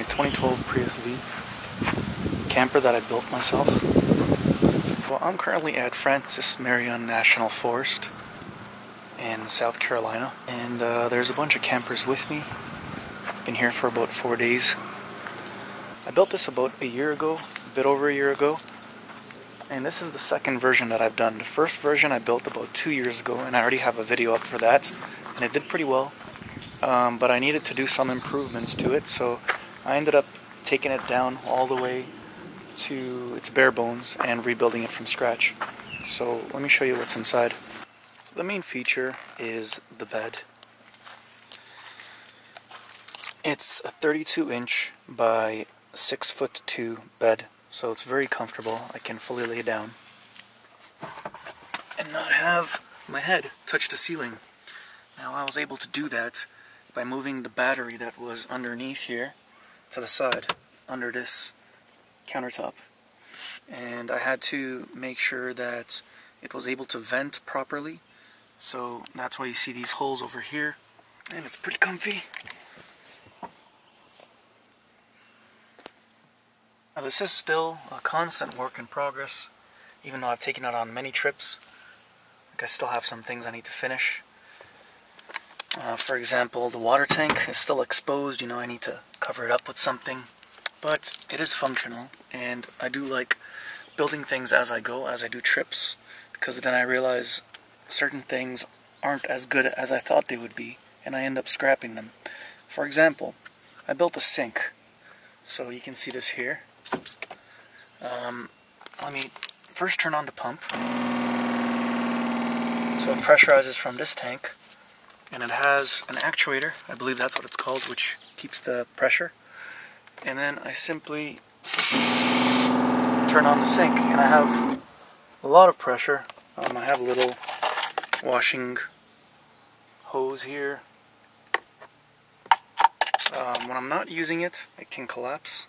my 2012 Prius V camper that I built myself. Well, I'm currently at Francis Marion National Forest in South Carolina, and there's a bunch of campers with me. Been here for about 4 days. I built this about a year ago, a bit over a year ago, and this is the second version that I've done. The first version I built about 2 years ago, and I already have a video up for that, and it did pretty well. But I needed to do some improvements to it, so I ended up taking it down all the way to its bare bones and rebuilding it from scratch. So let me show you what's inside. So the main feature is the bed. It's a 32-inch by 6'2" bed, so it's very comfortable. I can fully lay down and not have my head touch the ceiling. Now I was able to do that by moving the battery that was underneath here to the side, under this countertop. And I had to make sure that it was able to vent properly, so that's why you see these holes over here, and it's pretty comfy. Now this is still a constant work in progress, even though I've taken it on many trips. Like, I still have some things I need to finish. For example, the water tank is still exposed, you know, I need to cover it up with something. But it is functional, and I do like building things as I go, as I do trips, because then I realize certain things aren't as good as I thought they would be, and I end up scrapping them. For example, I built a sink, so you can see this here. Let me first turn on the pump. So it pressurizes from this tank, and it has an actuator, I believe that's what it's called, which keeps the pressure. And then I simply turn on the sink, and I have a lot of pressure. I have a little washing hose here. When I'm not using it, it can collapse.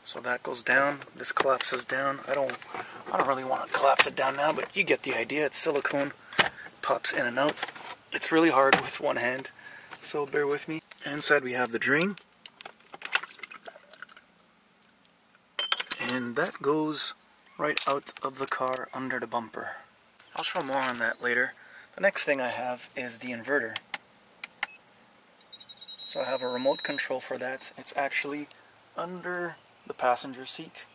So that goes down, this collapses down. I don't really want to collapse it down now, but you get the idea. It's silicone, pops in and out. It's really hard with one hand, so bear with me. And inside we have the drain. And that goes right out of the car under the bumper. I'll show more on that later. The next thing I have is the inverter. So I have a remote control for that. It's actually under the passenger seat,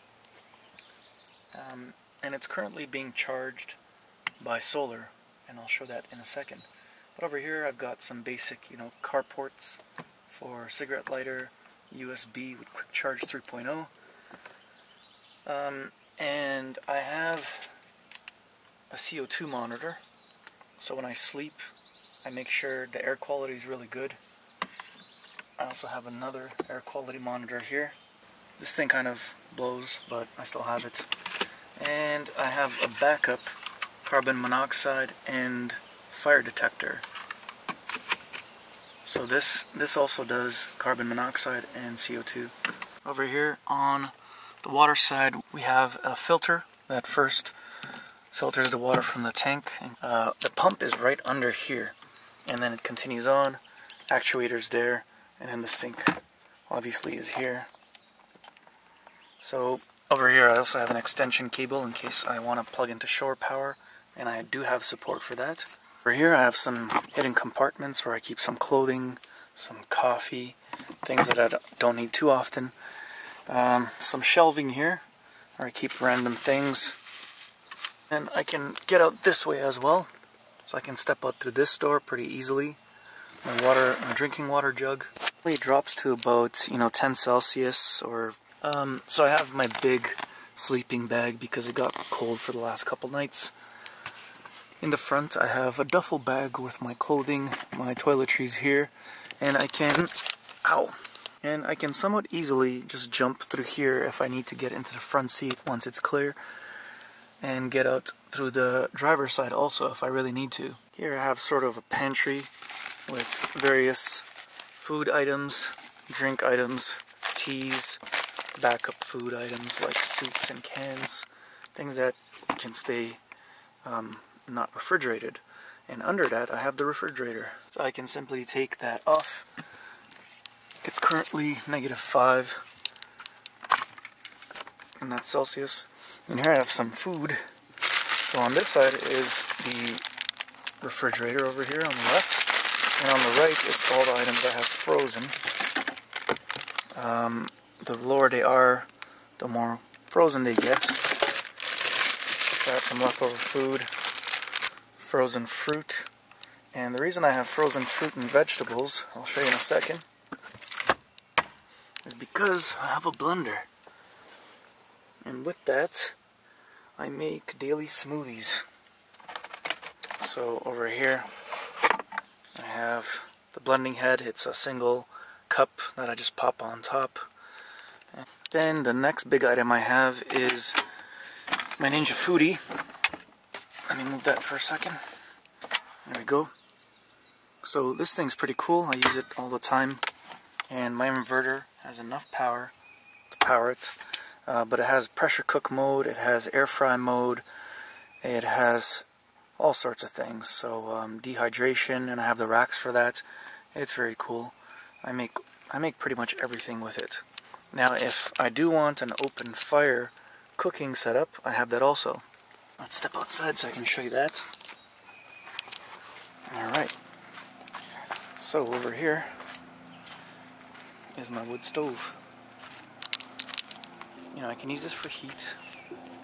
and it's currently being charged by solar, and I'll show that in a second. But over here I've got some basic, car ports for cigarette lighter, USB with quick charge 3.0, and I have a CO2 monitor, so when I sleep I make sure the air quality is really good. I also have another air quality monitor here. This thing kind of blows, but I still have it. And I have a backup carbon monoxide and fire detector. So this also does carbon monoxide and CO2. Over here on the water side, we have a filter that first filters the water from the tank. The pump is right under here, and then it continues on. Actuator's there, and then the sink obviously is here. So over here I also have an extension cable in case I want to plug into shore power, and I do have support for that. Over here I have some hidden compartments where I keep some clothing, some coffee, things that I don't need too often. Some shelving here where I keep random things. And I can get out this way as well, so I can step out through this door pretty easily. My drinking water jug. It drops to about 10 Celsius or so I have my big sleeping bag because it got cold for the last couple nights. In the front I have a duffel bag with my clothing, my toiletries here, and I can somewhat easily just jump through here if I need to get into the front seat once it's clear, and get out through the driver's side also if I really need to. Here I have sort of a pantry with various food items, drink items, teas, backup food items like soups and cans, things that can stay not refrigerated. And under that I have the refrigerator, so I can simply take that off It's currently -5, and that's Celsius. And here I have some food. So on this side is the refrigerator over here on the left, and on the right is all the items I have frozen. The lower they are, the more frozen they get. So I have some leftover food, frozen fruit, and the reason I have frozen fruit and vegetables, I'll show you in a second, is because I have a blender. And with that, I make daily smoothies. So over here, I have the blending head. It's a single cup that I just pop on top. And then the next big item I have is my Ninja Foodie. Let me move that for a second. There we go. So this thing's pretty cool. I use it all the time. And my inverter has enough power to power it. But it has pressure cook mode, it has air fry mode, it has all sorts of things. So dehydration, and I have the racks for that. It's very cool. I make pretty much everything with it. Now if I do want an open fire cooking setup, I have that also. Let's step outside so I can show you that. Alright. So over here is my wood stove. You know, I can use this for heat,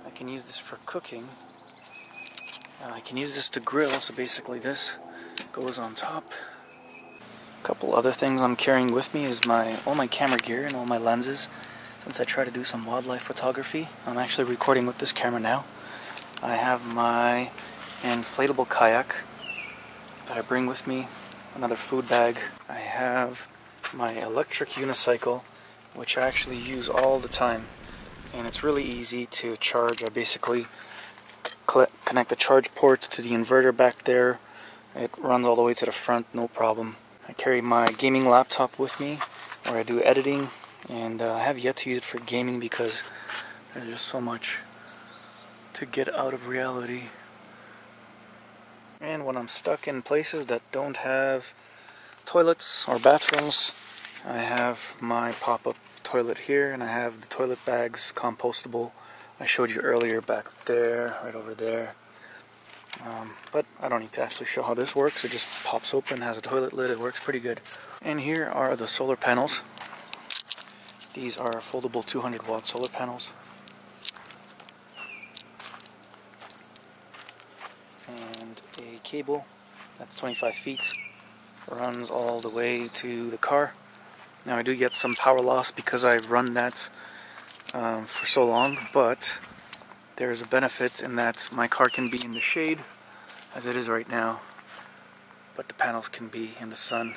I can use this for cooking, I can use this to grill, so basically this goes on top. A couple other things I'm carrying with me is all my camera gear and all my lenses, since I try to do some wildlife photography. I'm actually recording with this camera now. I have my inflatable kayak that I bring with me, another food bag. I have my electric unicycle, which I actually use all the time. And it's really easy to charge. I basically connect the charge port to the inverter back there. It runs all the way to the front, no problem. I carry my gaming laptop with me where I do editing, and I have yet to use it for gaming because there's just so much to get out of reality. And when I'm stuck in places that don't have toilets or bathrooms, I have my pop-up toilet here, and I have the toilet bags, compostable. I showed you earlier back there, right over there. But I don't need to actually show how this works. It just pops open, has a toilet lid, it works pretty good. And here are the solar panels. These are foldable 200 watt solar panels. And a cable that's 25 feet runs all the way to the car. Now I do get some power loss because I run that for so long, but there's a benefit in that my car can be in the shade as it is right now, but the panels can be in the sun.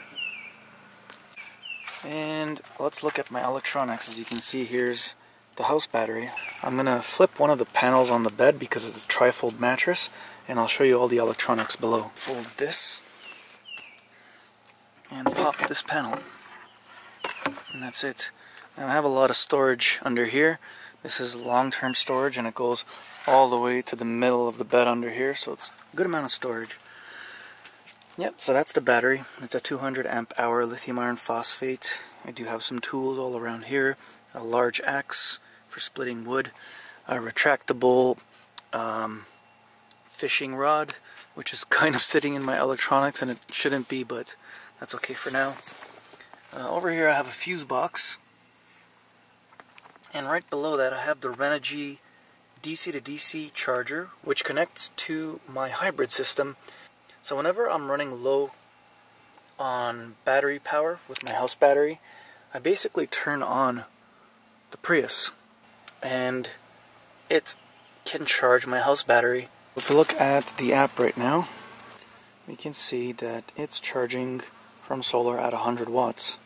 And let's look at my electronics. As you can see, here's the house battery. I'm gonna flip one of the panels on the bed because it's a tri-fold mattress, and I'll show you all the electronics below. Fold this and pop this panel. And that's it. Now I have a lot of storage under here. This is long-term storage, and it goes all the way to the middle of the bed under here, so it's a good amount of storage. Yep, so that's the battery. It's a 200 amp hour lithium iron phosphate. I do have some tools all around here. A large axe for splitting wood. A retractable fishing rod, which is kind of sitting in my electronics, and it shouldn't be, but that's okay for now. Over here I have a fuse box, and right below that I have the Renogy DC to DC charger, which connects to my hybrid system. So whenever I'm running low on battery power with my house battery, I basically turn on the Prius, and it can charge my house battery. If we look at the app right now, we can see that it's charging from solar at 100 watts.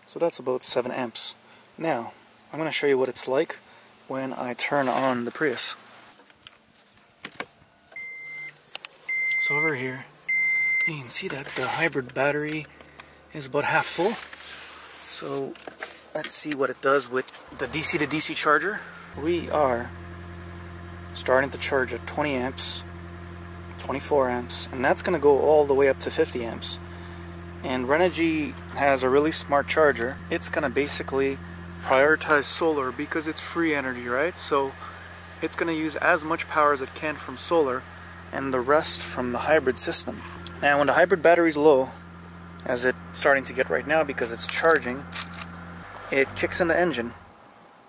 So that's about 7 amps. Now, I'm going to show you what it's like when I turn on the Prius. So over here, you can see that the hybrid battery is about half full. So let's see what it does with the DC to DC charger. We are starting to charge at 20 amps, 24 amps, and that's going to go all the way up to 50 amps. And Renogy has a really smart charger. It's gonna basically prioritize solar because it's free energy, right? So it's gonna use as much power as it can from solar and the rest from the hybrid system. Now when the hybrid battery's low, as it's starting to get right now because it's charging, it kicks in the engine.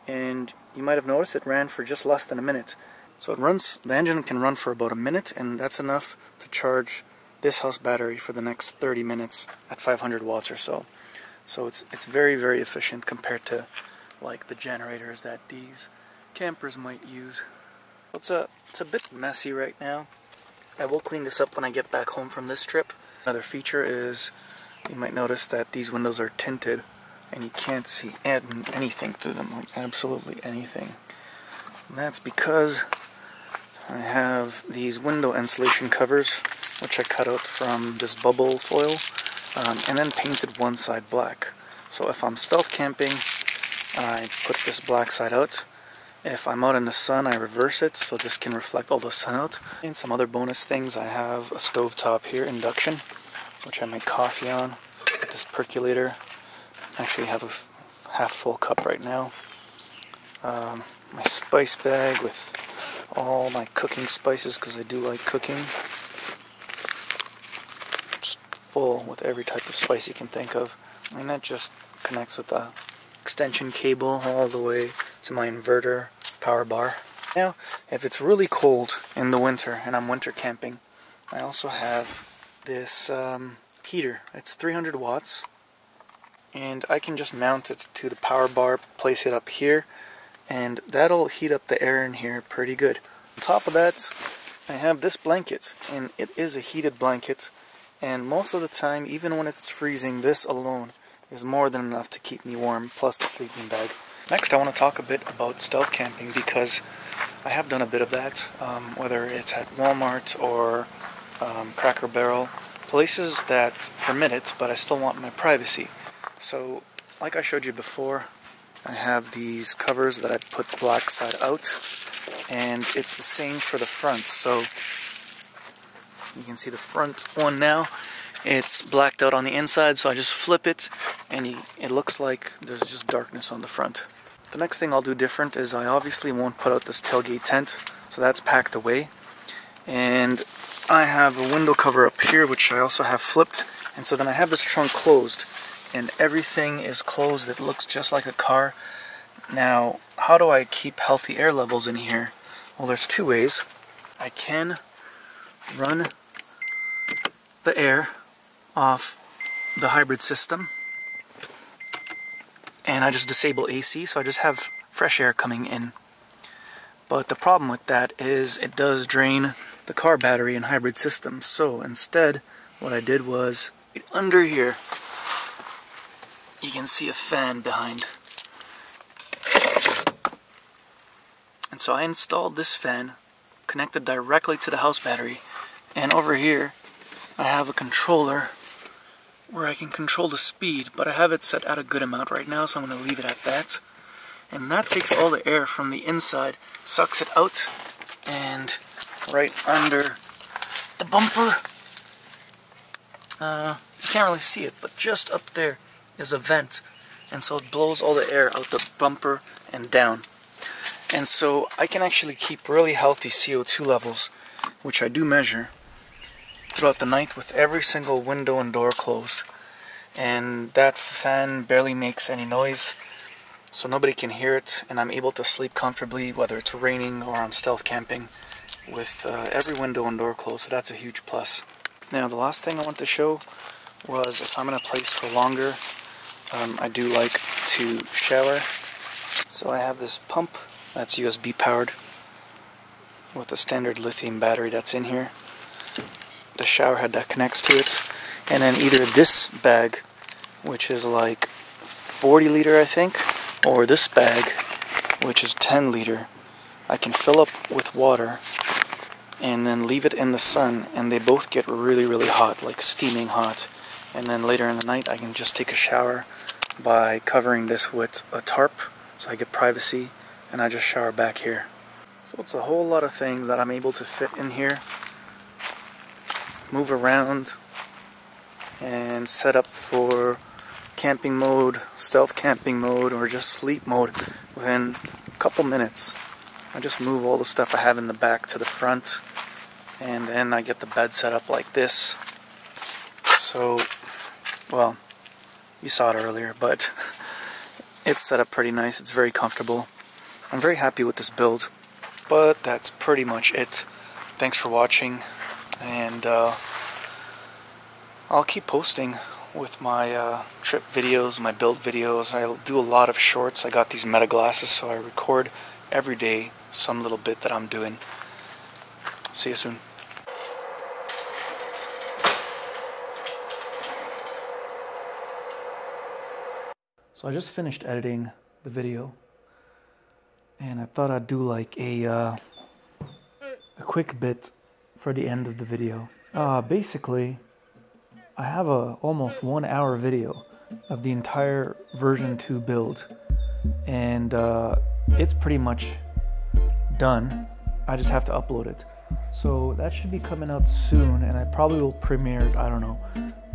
And you might have noticed it ran for just less than a minute. So the engine can run for about a minute, and that's enough to charge this house battery for the next 30 minutes at 500 watts or so. So it's very, very efficient compared to like the generators that these campers might use. It's a bit messy right now. I will clean this up when I get back home from this trip. Another feature is you might notice that these windows are tinted and you can't see anything through them, like absolutely anything. And that's because I have these window insulation covers, which I cut out from this bubble foil, and then painted one side black. So if I'm stealth camping, I put this black side out. If I'm out in the sun, I reverse it so this can reflect all the sun out. And some other bonus things, I have a stovetop here, induction, which I make coffee on. This percolator. I actually have a half full cup right now. My spice bag with all my cooking spices because I do like cooking. Just full with every type of spice you can think of. And that just connects with the extension cable all the way to my inverter power bar. Now, if it's really cold in the winter and I'm winter camping, I also have this heater. It's 300 watts. And I can just mount it to the power bar, place it up here, and that'll heat up the air in here pretty good. On top of that, I have this blanket, and it is a heated blanket, and most of the time, even when it's freezing, this alone is more than enough to keep me warm, plus the sleeping bag. Next, I want to talk a bit about stealth camping because I have done a bit of that, whether it's at Walmart or Cracker Barrel, places that permit it, but I still want my privacy. So, like I showed you before, I have these covers that I put the black side out, and it's the same for the front. So, you can see the front one now, it's blacked out on the inside, so I just flip it, and it looks like there's just darkness on the front. The next thing I'll do different is I obviously won't put out this tailgate tent, so that's packed away. And I have a window cover up here, which I also have flipped, and so then I have this trunk closed. And everything is closed. It looks just like a car. Now, how do I keep healthy air levels in here? Well, there's two ways. I can run the air off the hybrid system, and I just disable AC, so I just have fresh air coming in. But the problem with that is it does drain the car battery in hybrid systems. So instead, what I did was under here, you can see a fan behind. And so I installed this fan connected directly to the house battery. And over here, I have a controller where I can control the speed, but I have it set at a good amount right now, so I'm going to leave it at that. And that takes all the air from the inside, sucks it out, and right under the bumper, you can't really see it, but just up there is a vent, and so it blows all the air out the bumper and down. And so I can actually keep really healthy CO2 levels, which I do measure, throughout the night with every single window and door closed. And that fan barely makes any noise, so nobody can hear it, and I'm able to sleep comfortably whether it's raining or I'm stealth camping with every window and door closed, so that's a huge plus. Now the last thing I want to show was if I'm in a place for longer, I do like to shower. So I have this pump that's USB powered with a standard lithium battery that's in here. The shower head that connects to it. And then either this bag, which is like 40 liter I think, or this bag, which is 10 liter. I can fill up with water and then leave it in the sun, and they both get really, really hot, like steaming hot. And then later in the night I can just take a shower by covering this with a tarp, so I get privacy, and I just shower back here. So it's a whole lot of things that I'm able to fit in here, move around, and set up for camping mode, stealth camping mode, or just sleep mode within a couple minutes. I just move all the stuff I have in the back to the front, and then I get the bed set up like this. So, well, you saw it earlier, but it's set up pretty nice. It's very comfortable. I'm very happy with this build, but that's pretty much it. Thanks for watching, and I'll keep posting with my trip videos, my build videos. I'll do a lot of shorts. I got these meta glasses, so I record every day some little bit that I'm doing. See you soon. So I just finished editing the video, and I thought I'd do like a quick bit for the end of the video. Basically, I have a almost 1 hour video of the entire version 2 build, and it's pretty much done. I just have to upload it. So that should be coming out soon, and I probably will premiere it, I don't know.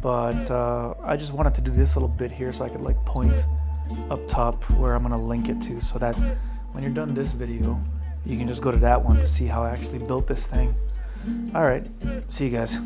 But I just wanted to do this little bit here so I could like point up top where I'm gonna link it to, so that when you're done this video, you can just go to that one to see how I actually built this thing. Alright, see you guys.